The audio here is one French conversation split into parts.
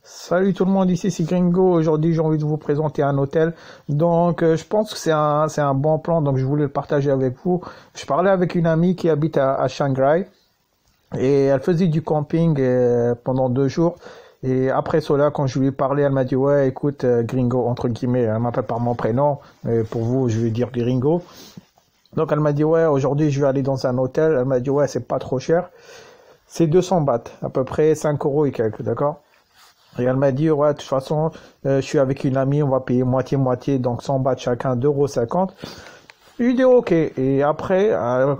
Salut tout le monde, ici c'est Gringo. Aujourd'hui, j'ai envie de vous présenter un hôtel. Donc, je pense que c'est un bon plan, donc je voulais le partager avec vous. Je parlais avec une amie qui habite à Shanghai et elle faisait du camping pendant 2 jours. Et après cela, quand je lui ai parlé, elle m'a dit, ouais, écoute, Gringo, entre guillemets, elle m'appelle par mon prénom, mais pour vous, je vais dire Gringo. Donc, elle m'a dit, ouais, aujourd'hui, je vais aller dans un hôtel. Elle m'a dit, ouais, c'est pas trop cher. C'est 200 bahts, à peu près 5 euros et quelques, d'accord? Et elle m'a dit, ouais, de toute façon, je suis avec une amie, on va payer moitié-moitié, donc 100 bahts chacun, 2,50 €. Je lui ai dit, ok. Et après, elle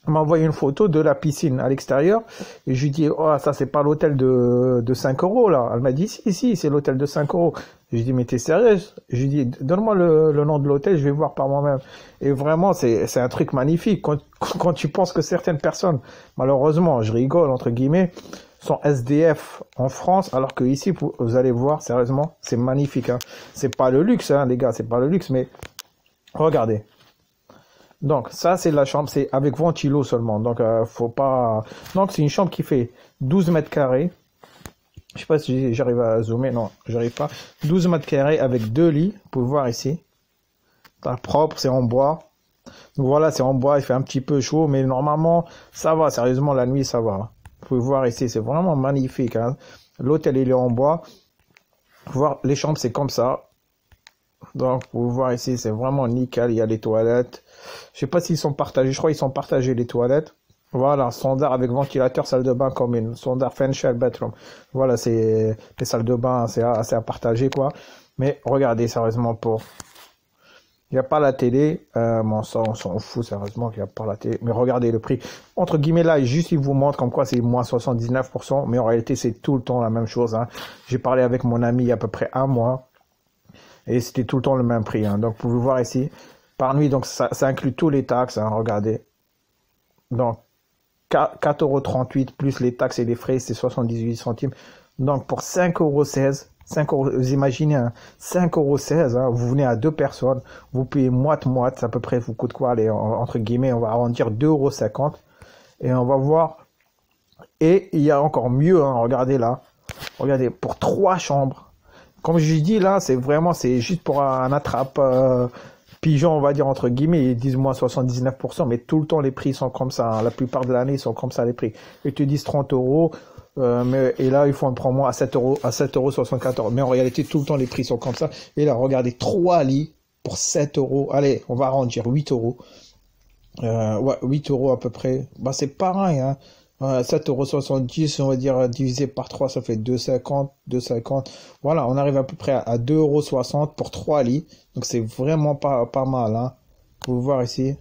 m'a envoyé une photo de la piscine à l'extérieur. Et je lui ai dit, oh, ça, c'est pas l'hôtel de 5 euros, là. Elle m'a dit, si, c'est l'hôtel de 5 euros. Je lui ai dit, mais t'es sérieuse? Je lui ai dit, donne-moi le nom de l'hôtel, je vais voir par moi-même. Et vraiment, c'est un truc magnifique. Quand tu penses que certaines personnes, malheureusement, je rigole, entre guillemets, sont SDF en France, alors que ici, vous allez voir, sérieusement, c'est magnifique, hein. C'est pas le luxe, hein, les gars, c'est pas le luxe, mais regardez. Donc, ça, c'est la chambre, c'est avec ventilo seulement. Donc, faut pas. Donc, c'est une chambre qui fait 12 mètres carrés. Je sais pas si j'arrive à zoomer, non, j'arrive pas. 12 mètres carrés avec 2 lits, vous pouvez voir ici. C'est propre, c'est en bois. Donc voilà, c'est en bois, il fait un petit peu chaud, mais normalement, ça va, sérieusement, la nuit, ça va. Vous pouvez voir ici, c'est vraiment magnifique, hein. L'hôtel, il est en bois. Vous pouvez voir, les chambres, c'est comme ça. Donc, vous pouvez voir ici, c'est vraiment nickel. Il y a les toilettes. Je sais pas s'ils sont partagés. Je crois qu'ils sont partagés, les toilettes. Voilà, standard avec ventilateur, salle de bain commune. Standard fan share bathroom. Voilà, c'est les salles de bain, c'est assez à partager, quoi. Mais regardez, sérieusement, il n'y a pas la télé, bon, ça, on s'en fout, sérieusement, qu'il n'y a pas la télé. Mais regardez le prix. Entre guillemets, là, juste, il vous montre comme quoi c'est moins 79%. Mais en réalité, c'est tout le temps la même chose, hein. J'ai parlé avec mon ami il y a à peu près un mois. Et c'était tout le temps le même prix, hein. Donc, vous pouvez voir ici. Par nuit, donc, ça inclut tous les taxes, hein. Regardez. Donc, 4,38 € plus les taxes et les frais, c'est 78 centimes. Donc, pour 5,16 €, 5 euros, vous imaginez, hein, 5,16 €, hein, vous venez à 2 personnes, vous payez moite-moite, à peu près, vous coûte quoi, allez, entre guillemets, on va arrondir 2,50 €, et on va voir, et il y a encore mieux, hein, regardez là, regardez, pour 3 chambres, comme je dis là, c'est juste pour un attrape, pigeon, on va dire, entre guillemets, ils disent moins 79%, mais tout le temps, les prix sont comme ça, hein. La plupart de l'année, ils sont comme ça, les prix. Ils te disent 30 €, et là, il faut un promo à 7 €, à 7,74 €. Mais en réalité, tout le temps, les prix sont comme ça. Et là, regardez, 3 lits pour 7 €. Allez, on va arrondir 8 €. Ouais, 8 € à peu près. Bah, c'est pareil, hein. 7,70 €, on va dire, divisé par 3, ça fait 2,50, 2,50. Voilà, on arrive à peu près à 2,60 € pour 3 lits. Donc, c'est vraiment pas mal, hein. Vous pouvez voir ici.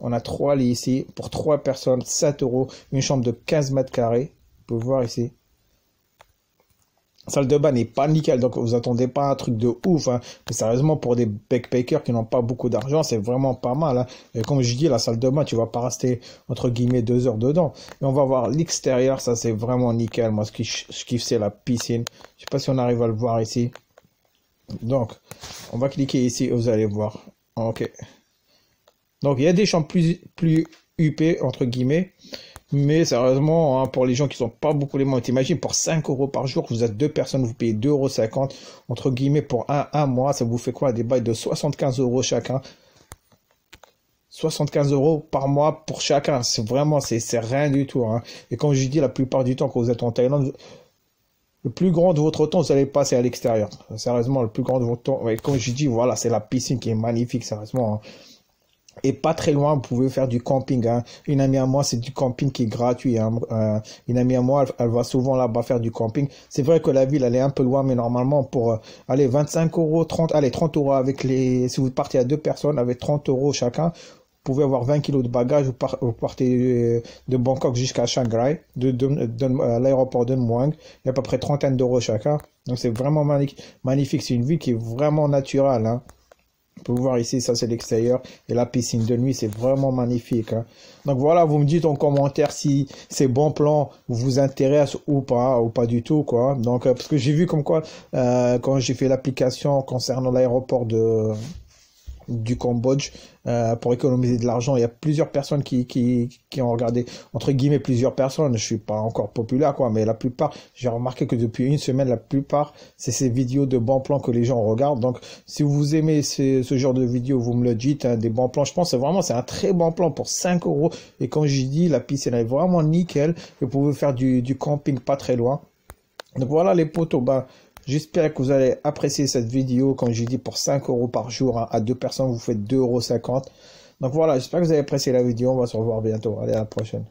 On a 3 lits ici pour 3 personnes, 7 €. Une chambre de 15 mètres carrés. Vous pouvez voir ici. Salle de bain n'est pas nickel, donc vous attendez pas un truc de ouf, hein. Mais sérieusement, pour des backpackers qui n'ont pas beaucoup d'argent, c'est vraiment pas mal, hein. Et comme je dis, la salle de bain, tu vas pas rester, entre guillemets, 2 heures dedans. Et on va voir l'extérieur, ça c'est vraiment nickel. Moi, ce que je kiffe, c'est la piscine. Je sais pas si on arrive à le voir ici. Donc, on va cliquer ici et vous allez voir. Ok. Donc, il y a des chambres plus huppées, entre guillemets. Mais sérieusement, hein, pour les gens qui sont pas beaucoup les moyens, t'imagines, pour 5 € par jour, vous êtes 2 personnes, vous payez 2,50 € entre guillemets pour un mois, ça vous fait quoi? Des bails de 75 € chacun. 75 € par mois pour chacun. C'est vraiment, c'est rien du tout, hein. Et comme je dis, la plupart du temps, quand vous êtes en Thaïlande, le plus grand de votre temps, vous allez passer à l'extérieur. Sérieusement, le plus grand de votre temps. Ouais, comme je dis, voilà, c'est la piscine qui est magnifique, sérieusement, hein. Et pas très loin, vous pouvez faire du camping, hein. Une amie à moi, c'est du camping qui est gratuit, hein. Une amie à moi, elle va souvent là-bas faire du camping. C'est vrai que la ville, elle est un peu loin, mais normalement, pour aller 25 €, 30, allez, 30 € avec si vous partez à 2 personnes, avec 30 € chacun, vous pouvez avoir 20 kilos de bagages, vous partez de Bangkok jusqu'à Shanghai, à l'aéroport de Muang, il y a à peu près trentaine d'euros chacun. Donc c'est vraiment magnifique, c'est une ville qui est vraiment naturelle, hein. Vous pouvez voir ici, ça c'est l'extérieur. Et la piscine de nuit, c'est vraiment magnifique, hein. Donc voilà, vous me dites en commentaire si ces bons plans vous intéressent ou pas du tout, quoi. Donc, parce que j'ai vu comme quoi, quand j'ai fait l'application concernant l'aéroport du Cambodge pour économiser de l'argent. Il y a plusieurs personnes qui ont regardé, entre guillemets plusieurs personnes, je suis pas encore populaire quoi, mais la plupart, j'ai remarqué que depuis une semaine, la plupart, c'est ces vidéos de bons plans que les gens regardent. Donc si vous aimez ce genre de vidéos, vous me le dites, hein, des bons plans, je pense que c'est un très bon plan pour 5 euros. Et comme j'ai dit, la piscine est vraiment nickel. Vous pouvez faire du camping pas très loin. Donc voilà les potos, j'espère que vous allez apprécier cette vidéo. Comme j'ai dit, pour 5 euros par jour, hein, à 2 personnes, vous faites 2,50 €. Donc voilà, j'espère que vous avez apprécié la vidéo. On va se revoir bientôt. Allez, à la prochaine.